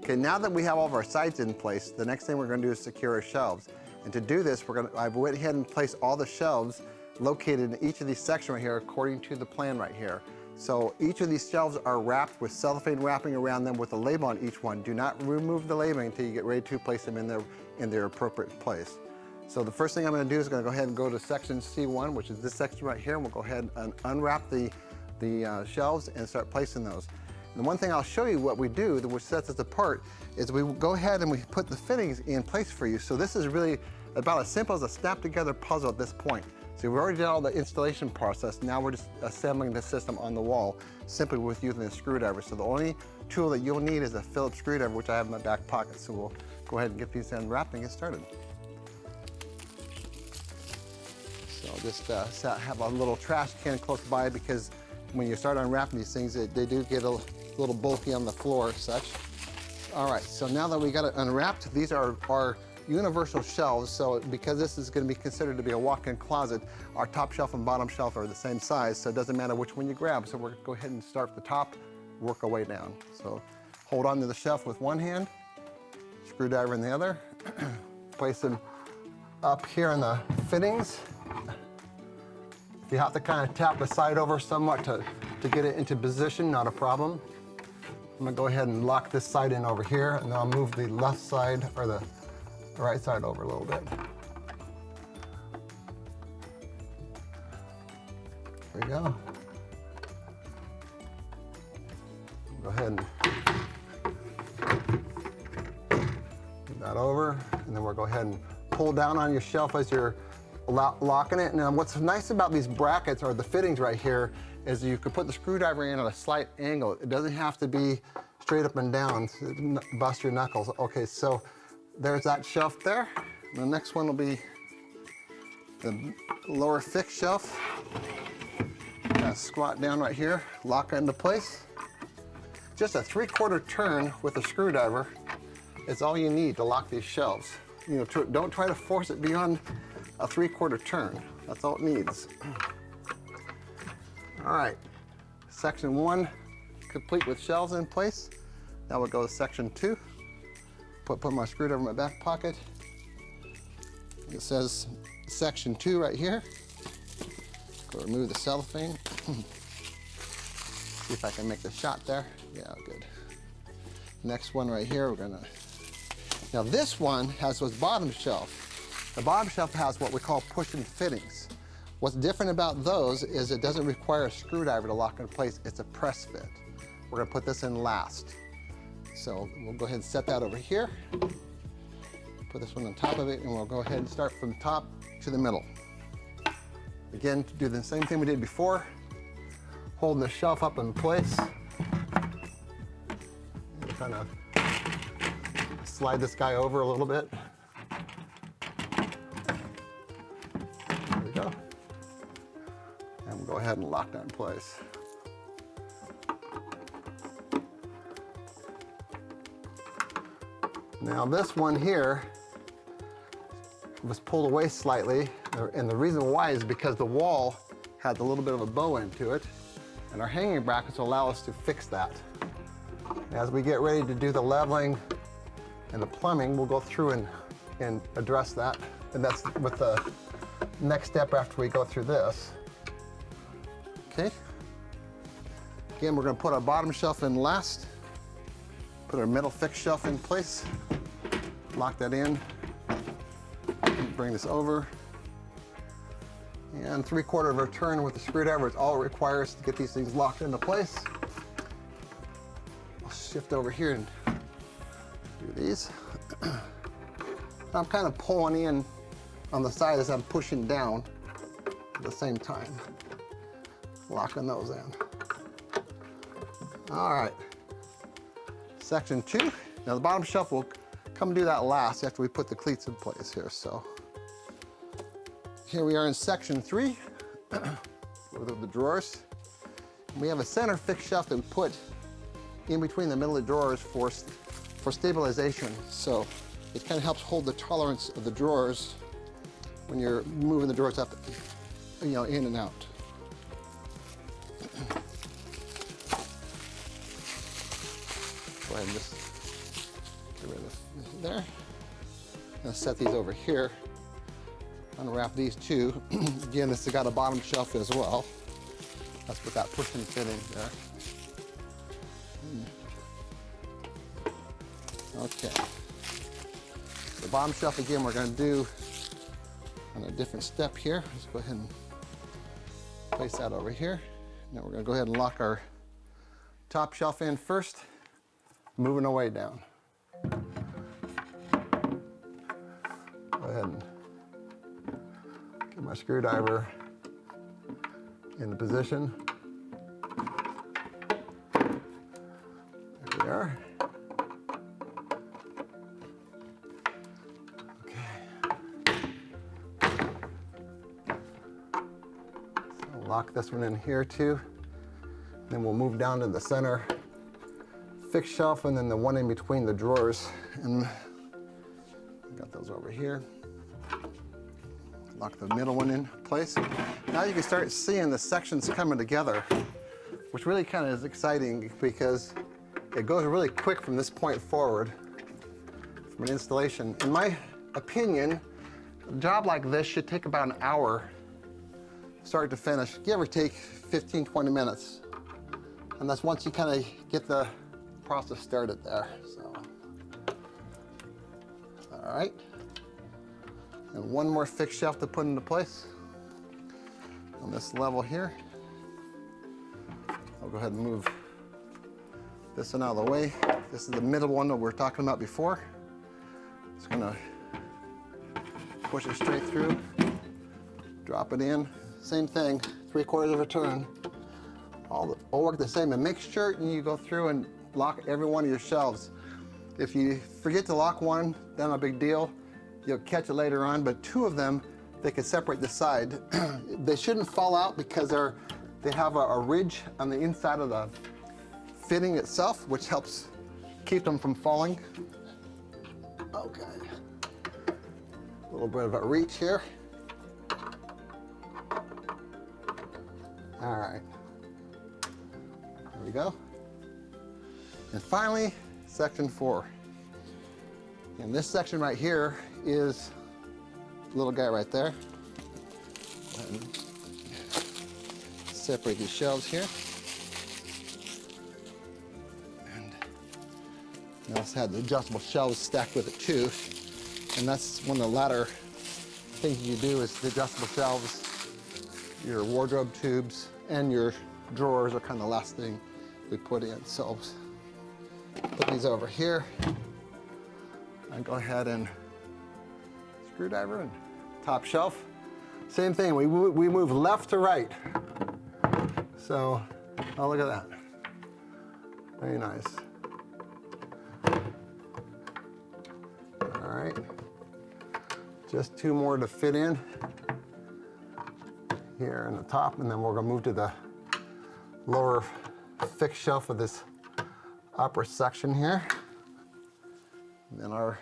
Okay, now that we have all of our sides in place, the next thing we're going to do is secure our shelves. And to do this, I've went ahead and placed all the shelves located in each of these sections right here according to the plan right here. So each of these shelves are wrapped with cellophane wrapping around them with a label on each one. Do not remove the labeling until you get ready to place them in their appropriate place. So the first thing I'm going to do is going to go ahead and go to section C1, which is this section right here, and we'll go ahead and unwrap the shelves and start placing those. And the one thing I'll show you what we do, which sets us apart, is we go ahead and we put the fittings in place for you. So this is really about as simple as a snap together puzzle at this point. So we've already done all the installation process. Now we're just assembling the system on the wall simply with using a screwdriver. So the only tool that you'll need is a Phillips screwdriver, which I have in my back pocket. So we'll go ahead and get these unwrapped and get started. So just have a little trash can close by, because when you start unwrapping these things, they do get a little bulky on the floor as such. All right, so now that we got it unwrapped, these are our universal shelves. So because this is going to be considered to be a walk-in closet, our top shelf and bottom shelf are the same size, so it doesn't matter which one you grab. So we're going to go ahead and start at the top, work our way down. So hold on to the shelf with one hand, screwdriver in the other, place them up here in the fittings. You have to kind of tap the side over somewhat to get it into position, not a problem. I'm gonna go ahead and lock this side in over here, and then I'll move the left side or the right side over a little bit. There we go. Go ahead and move that over, and then we'll go ahead and pull down on your shelf as you're locking it. Now what's nice about these brackets or the fittings right here is you can put the screwdriver in at a slight angle. It doesn't have to be straight up and down to bust your knuckles. Okay, so there's that shelf there. The next one will be the lower fixed shelf. Squat down right here, lock it into place. Just a 3/4 turn with a screwdriver is all you need to lock these shelves. You know, don't try to force it beyond a 3/4 turn. That's all it needs. All right, section 1 complete with shelves in place. Now we'll go to section 2. Put my screwdriver in my back pocket. It says section 2 right here. Go remove the cellophane. See if I can make the shot there. Yeah, good. Next one right here, now this one has this bottom shelf. The bottom shelf has what we call push-in fittings. What's different about those is it doesn't require a screwdriver to lock in place. It's a press fit. We're gonna put this in last. So we'll go ahead and set that over here. Put this one on top of it, and we'll go ahead and start from top to the middle. Again, do the same thing we did before. Holding the shelf up in place. Kind of slide this guy over a little bit. There we go. And we'll go ahead and lock that in place. Now this one here was pulled away slightly, and the reason why is because the wall had a little bit of a bow end to it, and our hanging brackets will allow us to fix that. As we get ready to do the leveling and the plumbing, we'll go through and address that, and that's with the next step after we go through this. Okay. Again, we're going to put our bottom shelf in last, put our middle fixed shelf in place, lock that in, bring this over, and 3/4 of a turn with the screwdriver is all it requires to get these things locked into place. I'll shift over here and do these. I'm kind of pulling in on the side as I'm pushing down at the same time, locking those in. All right, section 2. Now the bottom shelf will come do that last after we put the cleats in place here. So here we are in section 3 with the drawers. We have a center fixed shelf that we put in between the middle of the drawers for stabilization. So it kind of helps hold the tolerance of the drawers when you're moving the drawers up, you know, in and out. go ahead and just get rid of this there. I'm gonna set these over here. Unwrap these two. Again, this has got a bottom shelf as well. Let's put that push and fit in there. Okay. The bottom shelf, again, we're gonna do on a different step here. Let's go ahead and place that over here. Now we're gonna go ahead and lock our top shelf in first, moving our way down. Go ahead and get my screwdriver into position. There we are. Lock this one in here too. Then we'll move down to the center fixed shelf and then the one in between the drawers. And got those over here. Lock the middle one in place. Now you can start seeing the sections coming together, which really kind of is exciting because it goes really quick from this point forward from an installation. In my opinion, a job like this should take about an hour start to finish, give or take 15, 20 minutes. And that's once you kind of get the process started there, so. All right. And one more fixed shelf to put into place on this level here. I'll go ahead and move this one out of the way. This is the middle one that we were talking about before. Just gonna push it straight through, drop it in. Same thing, 3/4 of a turn. All work the same, and make sure you go through and lock every one of your shelves. If you forget to lock one, then a big deal. You'll catch it later on, but two of them, they can separate the side. They shouldn't fall out because they have a ridge on the inside of the fitting itself, which helps keep them from falling. Okay. A little bit of a reach here. All right, there we go. And finally, section 4. And this section right here is the little guy right there. Go ahead and separate these shelves here. And you also had the adjustable shelves stacked with it too. And that's one of the latter things you do is the adjustable shelves. Your wardrobe tubes and your drawers are kind of the last thing we put in. So put these over here and go ahead and screwdriver and top shelf. Same thing, we move left to right. So, oh, look at that. Very nice. All right, just two more to fit in here in the top, and then we're gonna move to the lower fixed shelf of this upper section here. And then our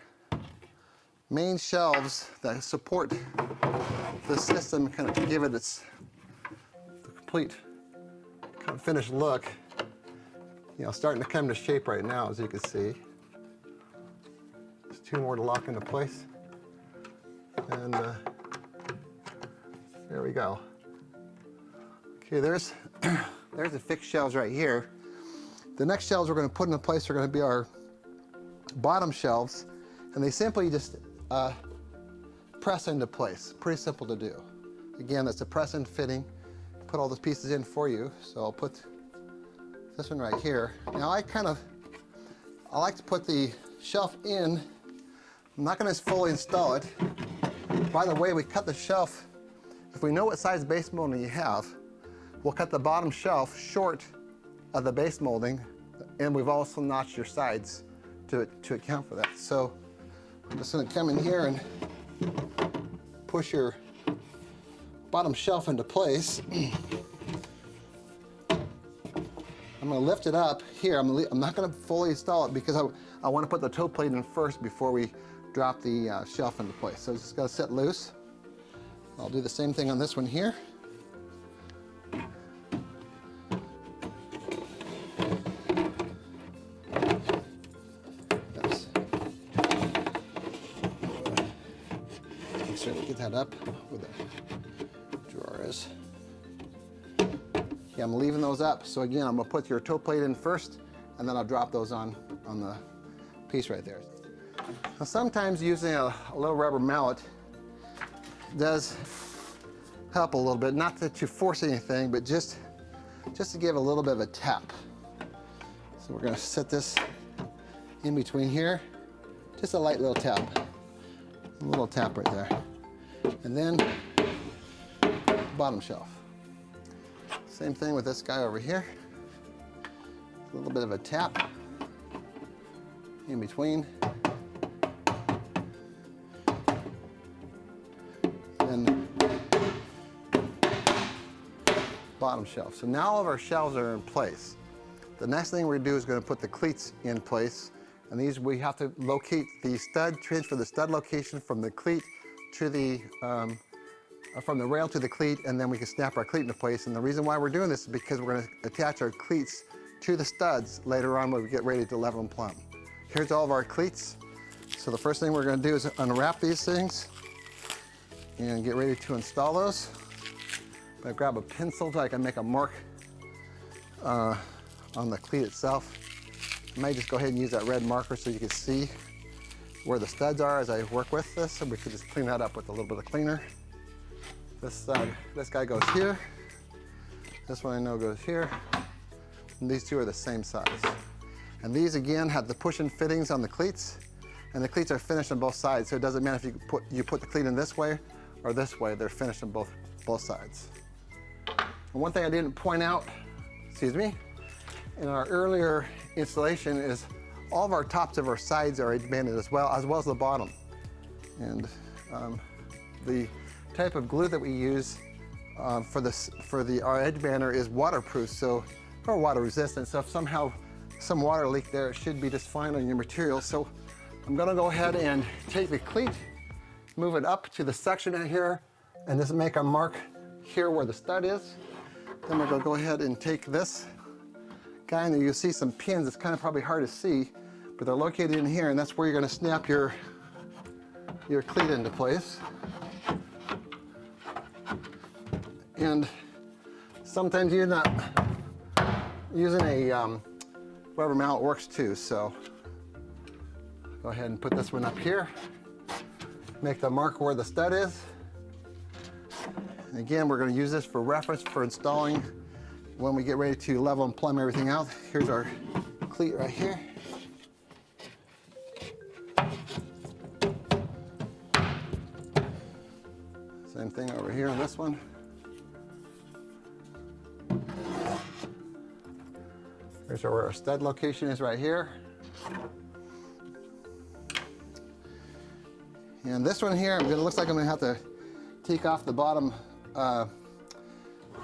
main shelves that support the system, kind of give it its complete kind of finished look. You know, starting to come to shape right now, as you can see. There's two more to lock into place. And there we go. Okay, there's the fixed shelves right here. The next shelves we're going to put into place are going to be our bottom shelves, and they simply just press into place. Pretty simple to do. Again, that's a press and fitting. Put all those pieces in for you. So I'll put this one right here. Now I like to put the shelf in. I'm not going to fully install it. By the way, we cut the shelf. If we know what size base molding you have, we'll cut the bottom shelf short of the base molding, and we've also notched your sides to account for that. So I'm just going to come in here and push your bottom shelf into place. I'm going to lift it up here. I'm not going to fully install it because I want to put the toe plate in first before we drop the shelf into place. So it's just got to sit loose. I'll do the same thing on this one here. that up where the drawer is. Yeah, I'm leaving those up. So again, I'm gonna put your toe plate in first, and then I'll drop those on the piece right there. Now, sometimes using a little rubber mallet does help a little bit. Not that you force anything, but just to give a little bit of a tap. So we're gonna set this in between here. Just a light little tap. A little tap right there. And then bottom shelf. Same thing with this guy over here. A little bit of a tap in between. And bottom shelf. So now all of our shelves are in place. The next thing we're gonna do is gonna put the cleats in place. And these, we have to locate the stud, transfer the stud location from the cleat to the, from the rail to the cleat, and then we can snap our cleat into place. And the reason why we're doing this is because we're gonna attach our cleats to the studs later on when we get ready to level and plumb. Here's all of our cleats. So the first thing we're gonna do is unwrap these things and get ready to install those. I'm gonna grab a pencil so I can make a mark on the cleat itself. I might just go ahead and use that red marker so you can see where the studs are as I work with this, and we could just clean that up with a little bit of cleaner. This guy goes here. This one I know goes here. And these two are the same size. And these again have the push-in fittings on the cleats, and the cleats are finished on both sides, so it doesn't matter if you put the cleat in this way or this way, they're finished on both sides. And one thing I didn't point out, excuse me, in our earlier installation is all of our tops of our sides are edge banded as well as the bottom. And the type of glue that we use for our edge banner is waterproof, so, or water resistant. So if somehow some water leak there, it should be just fine on your material. So I'm gonna go ahead and take the cleat, move it up to the section in here, and just make a mark here where the stud is. Then we're gonna go ahead and take this guy, and you'll see some pins. It's kind of probably hard to see, but they're located in here, and that's where you're gonna snap your cleat into place. And sometimes you're not using a rubber mallet works too, so go ahead and put this one up here. Make the mark where the stud is. And again, we're going to use this for reference for installing when we get ready to level and plumb everything out. Here's our cleat right here. Same thing over here on this one. Here's where our stud location is right here. And this one here, it looks like I'm gonna have to take off the bottom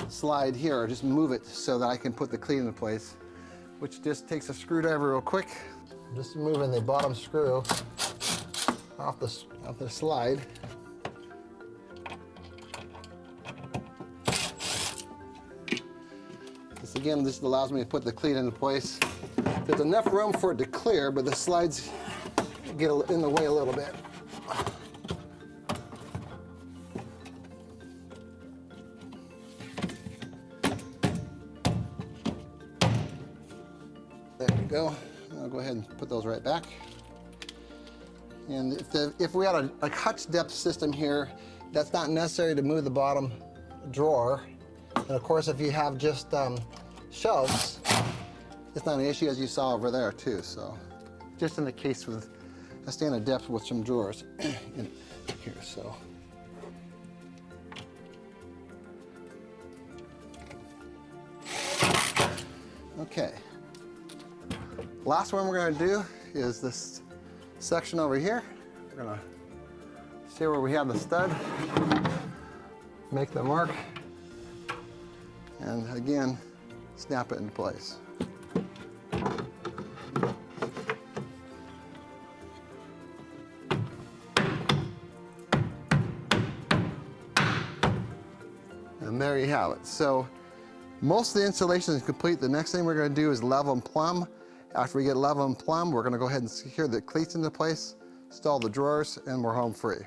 slide here, or just move it so that I can put the cleat into place, which just takes a screwdriver real quick. I'm just moving the bottom screw off the slide. This again, this allows me to put the cleat into place. There's enough room for it to clear, but the slides get in the way a little bit. There we go. I'll go ahead and put those right back. And if we had a hutch depth system here, that's not necessary to move the bottom drawer. And of course, if you have just shelves, it's not an issue, as you saw over there too. So just in the case with a standard depth with some drawers in here, so. Okay. Last one we're gonna do is this section over here. We're gonna see where we have the stud, make the mark, and again, snap it into place. And there you have it. So most of the installation is complete. The next thing we're going to do is level and plumb. After we get level and plumb, we're going to go ahead and secure the cleats into place, install the drawers, and we're home free.